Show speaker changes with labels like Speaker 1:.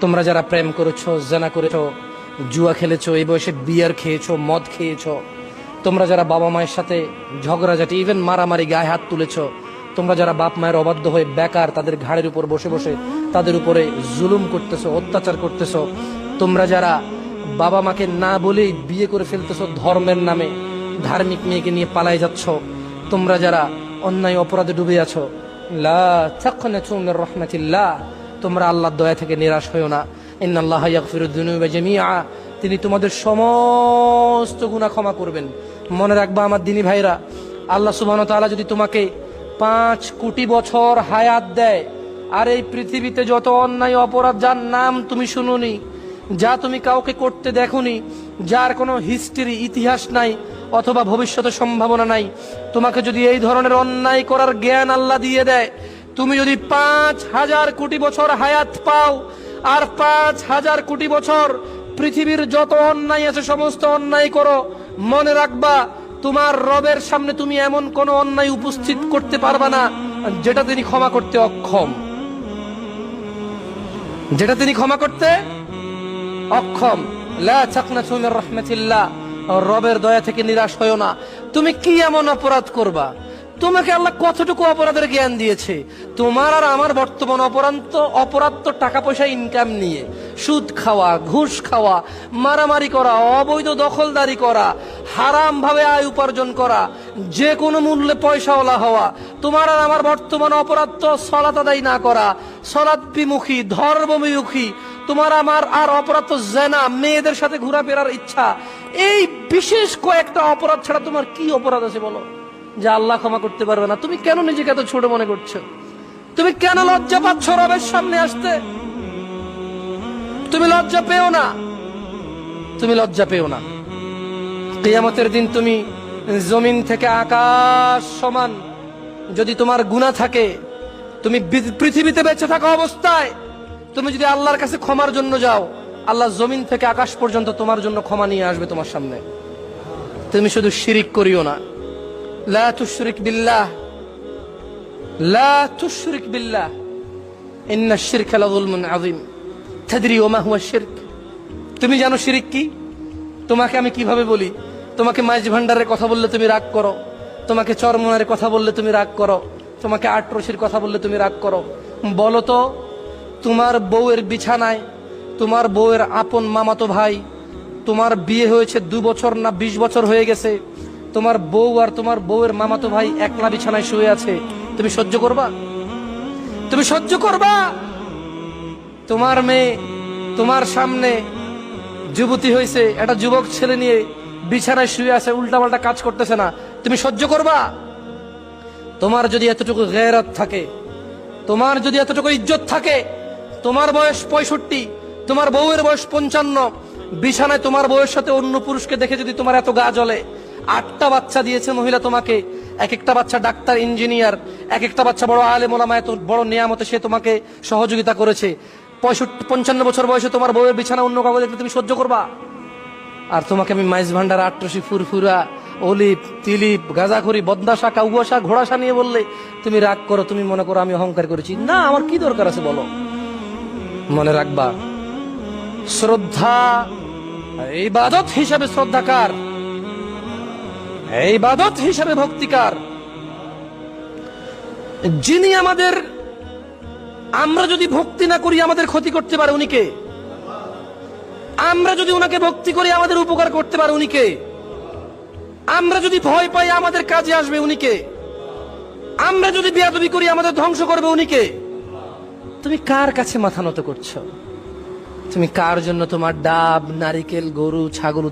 Speaker 1: তোমরা যারা প্রেম করেছো, জেনা করেছো, জুয়া খেলেছো, এই বয়সে বিয়ার খেয়েছো, মদ খেয়েছো, তোমরা যারা বাবা মায়ের সাথে ঝগড়াঝাটি, ইভেন মারামারি, গায়ে হাত তুলেছো, তোমরা যারা বাপ মায়ের অবাধ্য হয়ে বেকার তাদের ঘাড়ের উপর বসে বসে তাদের উপরে জুলুম করতেছো, অত্যাচার করতেছো, তোমরা যারা বাবা মাকে না বলেই বিয়ে করে ফেলতেছো ধর্মের নামে, ধার্মিক মেয়েকে নিয়ে পালাই যাচ্ছ, তোমরা যারা অন্যায় অপরাধে ডুবে আছো, লা তাকনাতু মির রাহমাতিল্লাহ, তোমরা আল্লাহর দয়া থেকে নিরাশ হয়ো না। ইন্নাল্লাহা ইয়াগফিরুদ যুনুবা জামিআ, তিনি তোমাদের সমস্ত গুনাহ ক্ষমা করবেন। মনে রাখবা আমার দিনী ভাইরা, আল্লাহ সুবহানাহু ওয়া তাআলা যদি তোমাকে 5 কোটি বছর হায়াত দেয়, আর এই পৃথিবীতে যত অন্যায় অপরাধ যার নাম তুমি শুনোনি, যা তুমি কাউকে করতে দেখোনি, যার কোনো হিস্ট্রি ইতিহাস নাই অথবা ভবিষ্যতে সম্ভাবনা নাই, তোমাকে যদি এই ধরনের অন্যায় করার জ্ঞান আল্লাহ দিয়ে দেয়, তুমি যদি 5000 কোটি বছর হায়াত পাও, আর 5000 কোটি বছর পৃথিবীর যত অন্যায় আছে সমস্ত অন্যায় করো, মনে রাখবা তোমার রবের সামনে তুমি এমন কোন অন্যায় উপস্থিত করতে পারবা না যেটা তিনি ক্ষমা করতে অক্ষম, যেটা তিনি ক্ষমা করতে অক্ষম। লা তাকনাতু মির রাহমাতিল্লাহ, রবের দয়া থেকে নিরাশ হয়ো না। তুমি কি এমন অপরাধ করবা? তোমাকে আল্লাহ কতটুকু অপরাধের জ্ঞান দিয়েছে? তোমার আর আমার বর্তমান অপরাধ তো টাকা পয়সা ইনকাম নিয়ে, সুদ খাওয়া, ঘুষ খাওয়া, মারামারি করা, অবৈধ দখলদারি করা, হারাম ভাবে আয় উপার্জন করা, যে কোনো মূল্যে পয়সাওয়ালা হওয়া। তোমার আর আমার বর্তমান অপরাধ তো সালাত আদায় না করা, সালাত বিমুখী, ধর্ম বিমুখী। তোমার আমার আর অপরাধ তো জেনা, মেয়েদের সাথে ঘোরাফেরার ইচ্ছা। এই বিশেষ কয়েকটা অপরাধ ছাড়া তোমার কি অপরাধ আছে বলো, যে আল্লাহ ক্ষমা করতে পারবে না? তুমি কেন নিজেকে এত ছোট মনে করছো? তুমি কেন লজ্জা পাচ্ছ রবের সামনে আসতে? তুমি লজ্জা পেও না, তুমি লজ্জা পেও না। কিয়ামতের দিন তুমি জমিন থেকে আকাশ সমান যদি তোমার গুনাহ থাকে, তুমি পৃথিবীতে বেঁচে থাকা অবস্থায় তুমি যদি আল্লাহর কাছে ক্ষমার জন্য যাও, আল্লাহ জমিন থেকে আকাশ পর্যন্ত তোমার জন্য ক্ষমা নিয়ে আসবে তোমার সামনে। তুমি শুধু শিরিক করিও না। লা তুশরিক বিল্লাহ, লা তুশরিক বিল্লাহ, ইন্নাশ শিরকা লাযুলমুন আযীম। তাদরি ওয়া মা হুয়া শিরক? তুমি জানো শিরিক কি? তোমাকে আমি কিভাবে বলি? তোমাকে মাইজ ভান্ডারের কথা বললে তুমি রাগ করো, তোমাকে চরমনারের কথা বললে তুমি রাগ করো, তোমাকে আটরশির কথা বললে তুমি রাগ করো। বলো তো, তোমার বউয়ের বিছানায় তোমার বউয়ের আপন মামাতো ভাই, তোমার বিয়ে হয়েছে 2 বছর না 20 বছর হয়ে গেছে, তোমার বউ আর তোমার বউয়ের মামাতো ভাই একলা বিছানায় শুয়ে আছে, তুমি সহ্য করবা? তুমি সহ্য করবা? তোমার মেয়ে তোমার সামনে যুবতী হয়েছে, একটা যুবক ছেলে নিয়ে বিছানায় শুয়ে আছে, উল্টাপাল্টা কাজ করতেছে না, তুমি সহ্য করবা? তোমার যদি এতটুকু গয়রত থাকে, তোমার যদি এতটুকু ইজ্জত থাকে, তোমার বয়স 65, তোমার বউয়ের বয়স 55, বিছানায় তোমার বউয়ের সাথে অন্য পুরুষকে দেখে যদি তোমার এত গা জ্বলে, 8টা বাচ্চা দিয়েছে মহিলা তোমাকে, এক একটা বাচ্চা ডাক্তার, ইঞ্জিনিয়ার, এক একটা বাচ্চা বড় আলেম ওলামা, এত বড় নিয়ামতে সে তোমাকে সহযোগিতা করেছে, 55 বছর বয়সে তোমার বউয়ের বিছানা অন্য কাউকে দেখলে তুমি সহ্য করবা? আর তোমাকে আমি মাইজ ভান্ডার, আটরশি, ফুরফুরা, অলিপ, তিলিপ, গাঁজাখড়ি, বদনাশা, কাউয়াশা, ঘোড়াশা নিয়ে বললে তুমি রাগ করো, তুমি মনে করো আমি অহংকার করেছি। না, আমার কি দরকার আছে বলো? মনে রাখবা, শ্রদ্ধা ইবাদত হিসাবে শ্রদ্ধাকার, ইবাদত হিসাবে ভক্তিকার যিনি আমাদের, আমরা যদি ভক্তি না করি আমাদের ক্ষতি করতে পারে উনি কে? আমরা যদি উনাকে ভক্তি করি আমাদের উপকার করতে পারে উনি কে? আমরা যদি ভয় পাই আমাদের কাজে আসবে উনি কে? আমরা যদি বেয়াদবি করি আমাদের ধ্বংস করবে উনি কে? তুমি কার কাছে মাথা নত করছো? তুমি কার জন্য তোমার ডাব, নারিকেল, গরু, ছাগল